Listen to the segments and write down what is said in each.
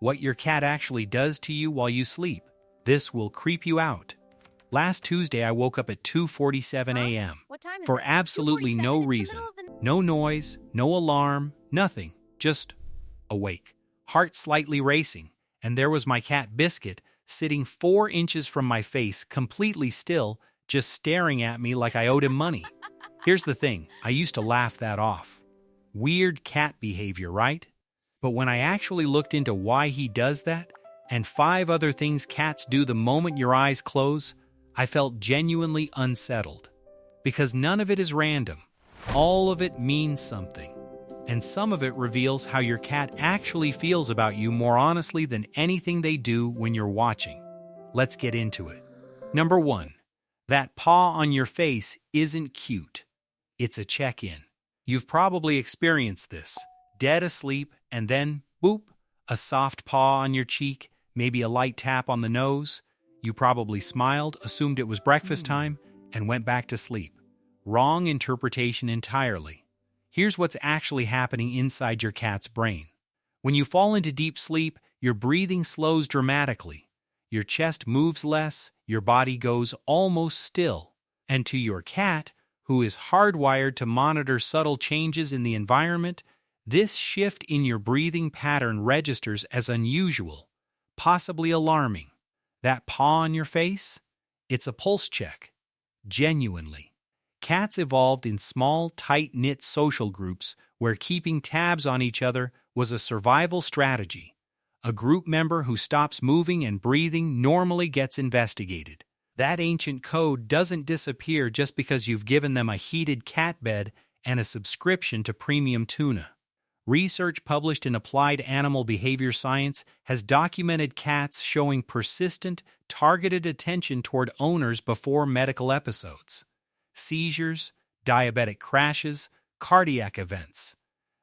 what your cat actually does to you while you sleep. This will creep you out. Last Tuesday, I woke up at 2:47 a.m. What time is for it? absolutely 2:47? no It's the reason. middle of the- No noise, no alarm, nothing. Just awake. Heart slightly racing. And there was my cat Biscuit sitting 4 inches from my face, completely still, just staring at me like I owed him money. Here's the thing, I used to laugh that off. Weird cat behavior, right? But when I actually looked into why he does that, and 5 other things cats do the moment your eyes close, I felt genuinely unsettled. Because none of it is random. All of it means something. And some of it reveals how your cat actually feels about you more honestly than anything they do when you're watching. Let's get into it. Number 1. That paw on your face isn't cute. It's a check-in. You've probably experienced this. Dead asleep, and then, boop, a soft paw on your cheek, maybe a light tap on the nose. You probably smiled, assumed it was breakfast time, and went back to sleep. Wrong interpretation entirely. Here's what's actually happening inside your cat's brain. When you fall into deep sleep, your breathing slows dramatically. Your chest moves less, your body goes almost still. And to your cat, who is hardwired to monitor subtle changes in the environment, this shift in your breathing pattern registers as unusual, possibly alarming. That paw on your face? It's a pulse check. Genuinely. Cats evolved in small, tight-knit social groups where keeping tabs on each other was a survival strategy. A group member who stops moving and breathing normally gets investigated. That ancient code doesn't disappear just because you've given them a heated cat bed and a subscription to premium tuna. Research published in Applied Animal Behavior Science has documented cats showing persistent, targeted attention toward owners before medical episodes. Seizures, diabetic crashes, cardiac events.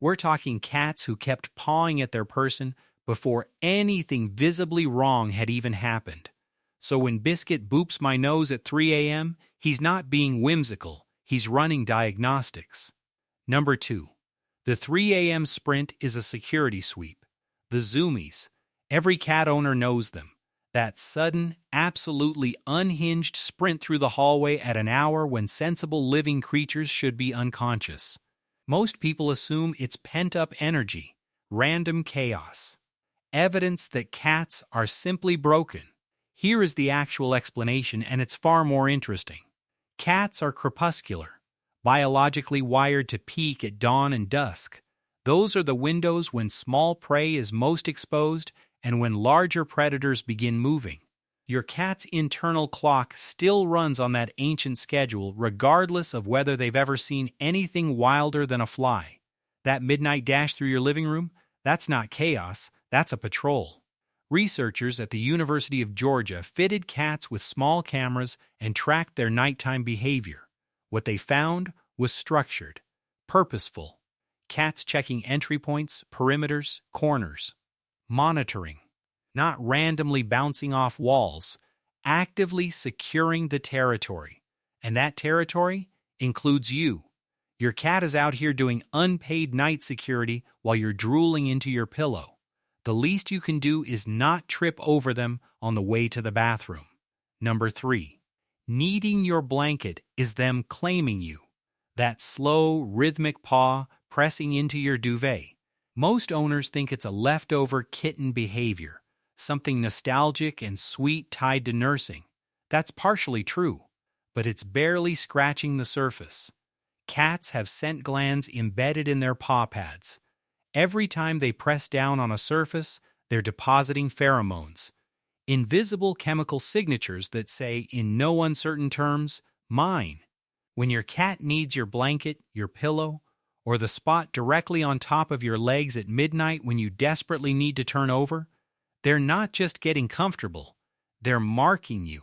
We're talking cats who kept pawing at their person before anything visibly wrong had even happened. So when Biscuit boops my nose at 3 a.m., he's not being whimsical, he's running diagnostics. Number 2. The 3 a.m. sprint is a security sweep. The zoomies. Every cat owner knows them. That sudden, absolutely unhinged sprint through the hallway at an hour when sensible living creatures should be unconscious. Most people assume it's pent-up energy, random chaos. Evidence that cats are simply broken. Here is the actual explanation, and it's far more interesting. Cats are crepuscular, biologically wired to peek at dawn and dusk. Those are the windows when small prey is most exposed and when larger predators begin moving. Your cat's internal clock still runs on that ancient schedule regardless of whether they've ever seen anything wilder than a fly. That midnight dash through your living room? That's not chaos, that's a patrol. Researchers at the University of Georgia fitted cats with small cameras and tracked their nighttime behavior. What they found was structured, purposeful. Cats checking entry points, perimeters, corners. Monitoring, not randomly bouncing off walls, actively securing the territory. And that territory includes you. Your cat is out here doing unpaid night security while you're drooling into your pillow. The least you can do is not trip over them on the way to the bathroom. Number 3. Kneading your blanket is them claiming you. That slow, rhythmic paw pressing into your duvet. Most owners think it's a leftover kitten behavior, something nostalgic and sweet tied to nursing. That's partially true, but it's barely scratching the surface. Cats have scent glands embedded in their paw pads. Every time they press down on a surface, they're depositing pheromones, invisible chemical signatures that say, in no uncertain terms, mine. When your cat needs your blanket, your pillow, or the spot directly on top of your legs at midnight when you desperately need to turn over, they're not just getting comfortable, they're marking you,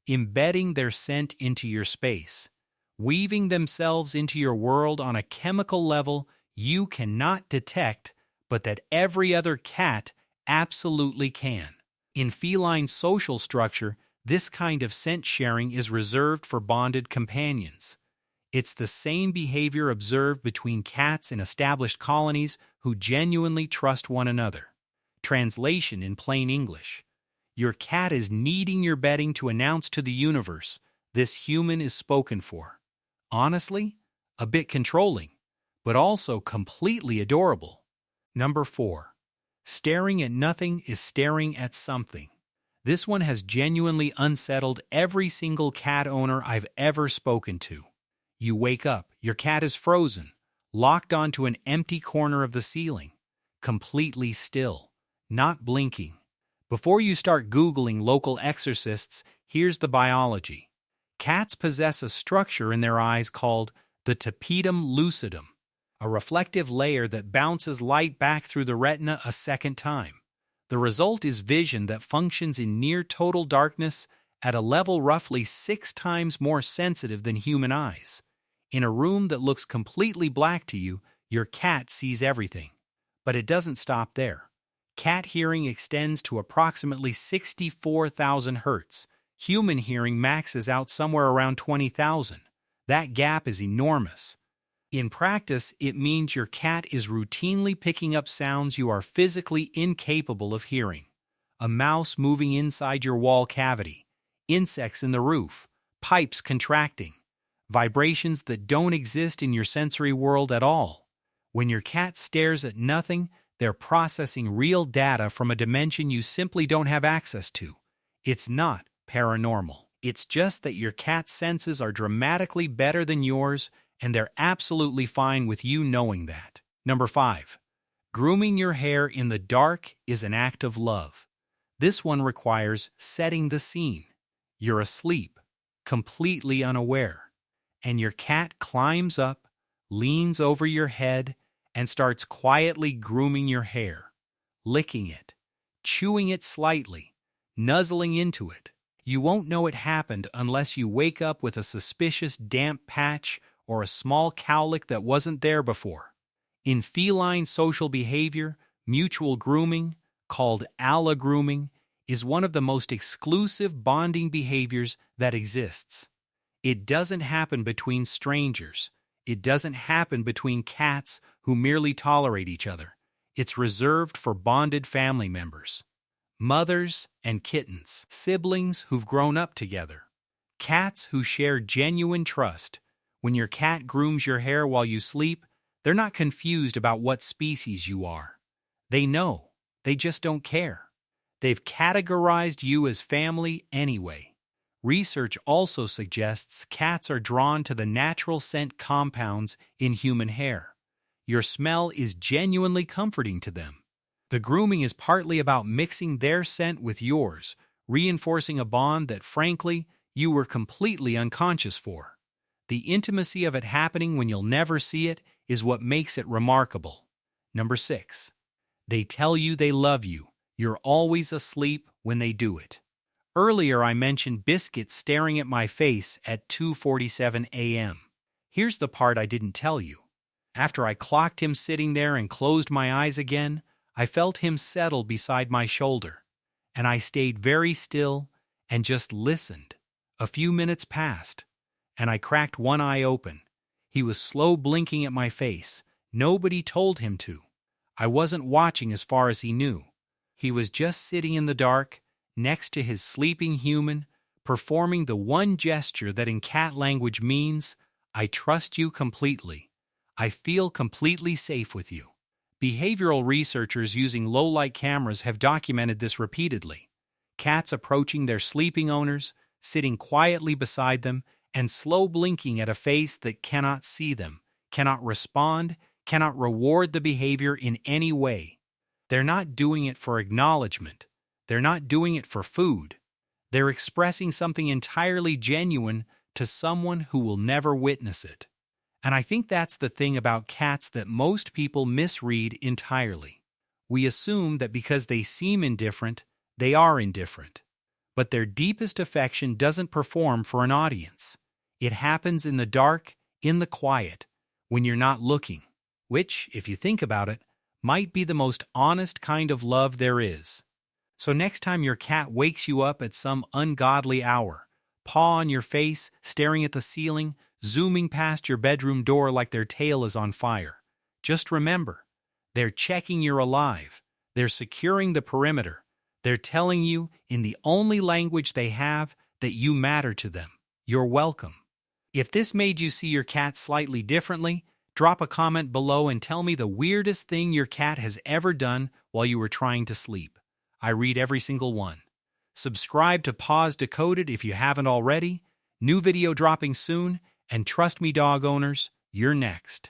embedding their scent into your space, weaving themselves into your world on a chemical level you cannot detect, but that every other cat absolutely can. In feline social structure, this kind of scent sharing is reserved for bonded companions. It's the same behavior observed between cats in established colonies who genuinely trust one another. Translation in plain English: your cat is kneading your bedding to announce to the universe, this human is spoken for. Honestly, a bit controlling, but also completely adorable. Number 4. Staring at nothing is staring at something. This one has genuinely unsettled every single cat owner I've ever spoken to. You wake up, your cat is frozen, locked onto an empty corner of the ceiling, completely still, not blinking. Before you start Googling local exorcists, here's the biology. Cats possess a structure in their eyes called the tapetum lucidum, a reflective layer that bounces light back through the retina a second time. The result is vision that functions in near total darkness at a level roughly 6 times more sensitive than human eyes. In a room that looks completely black to you, your cat sees everything. But it doesn't stop there. Cat hearing extends to approximately 64,000 hertz. Human hearing maxes out somewhere around 20,000. That gap is enormous. In practice, it means your cat is routinely picking up sounds you are physically incapable of hearing. A mouse moving inside your wall cavity, insects in the roof, pipes contracting, vibrations that don't exist in your sensory world at all. When your cat stares at nothing, they're processing real data from a dimension you simply don't have access to. It's not paranormal. It's just that your cat's senses are dramatically better than yours, and they're absolutely fine with you knowing that. Number 5. Grooming your hair in the dark is an act of love. This one requires setting the scene. You're asleep, completely unaware, and your cat climbs up, leans over your head, and starts quietly grooming your hair, licking it, chewing it slightly, nuzzling into it. You won't know it happened unless you wake up with a suspicious damp patch or a small cowlick that wasn't there before. In feline social behavior, mutual grooming, called allogrooming, is one of the most exclusive bonding behaviors that exists. It doesn't happen between strangers. It doesn't happen between cats who merely tolerate each other. It's reserved for bonded family members. Mothers and kittens, siblings who've grown up together. Cats who share genuine trust. When your cat grooms your hair while you sleep, they're not confused about what species you are. They know. They just don't care. They've categorized you as family anyway. Research also suggests cats are drawn to the natural scent compounds in human hair. Your smell is genuinely comforting to them. The grooming is partly about mixing their scent with yours, reinforcing a bond that, frankly, you were completely unconscious for. The intimacy of it happening when you'll never see it is what makes it remarkable. Number 6. They tell you they love you. You're always asleep when they do it. Earlier I mentioned Biscuit staring at my face at 2:47 a.m. Here's the part I didn't tell you. After I clocked him sitting there and closed my eyes again, I felt him settle beside my shoulder, and I stayed very still and just listened. A few minutes passed, and I cracked one eye open. He was slow blinking at my face. Nobody told him to. I wasn't watching as far as he knew. He was just sitting in the dark, next to his sleeping human, performing the one gesture that in cat language means, I trust you completely. I feel completely safe with you. Behavioral researchers using low-light cameras have documented this repeatedly. Cats approaching their sleeping owners, sitting quietly beside them, and slow blinking at a face that cannot see them, cannot respond, cannot reward the behavior in any way. They're not doing it for acknowledgement. They're not doing it for food. They're expressing something entirely genuine to someone who will never witness it. And I think that's the thing about cats that most people misread entirely. We assume that because they seem indifferent, they are indifferent. But their deepest affection doesn't perform for an audience. It happens in the dark, in the quiet, when you're not looking, which, if you think about it, might be the most honest kind of love there is. So next time your cat wakes you up at some ungodly hour, paw on your face, staring at the ceiling, zooming past your bedroom door like their tail is on fire, just remember, they're checking you're alive. They're securing the perimeter. They're telling you, in the only language they have, that you matter to them. You're welcome. If this made you see your cat slightly differently, drop a comment below and tell me the weirdest thing your cat has ever done while you were trying to sleep. I read every single one. Subscribe to Paws Decoded if you haven't already. New video dropping soon, and trust me, dog owners, you're next.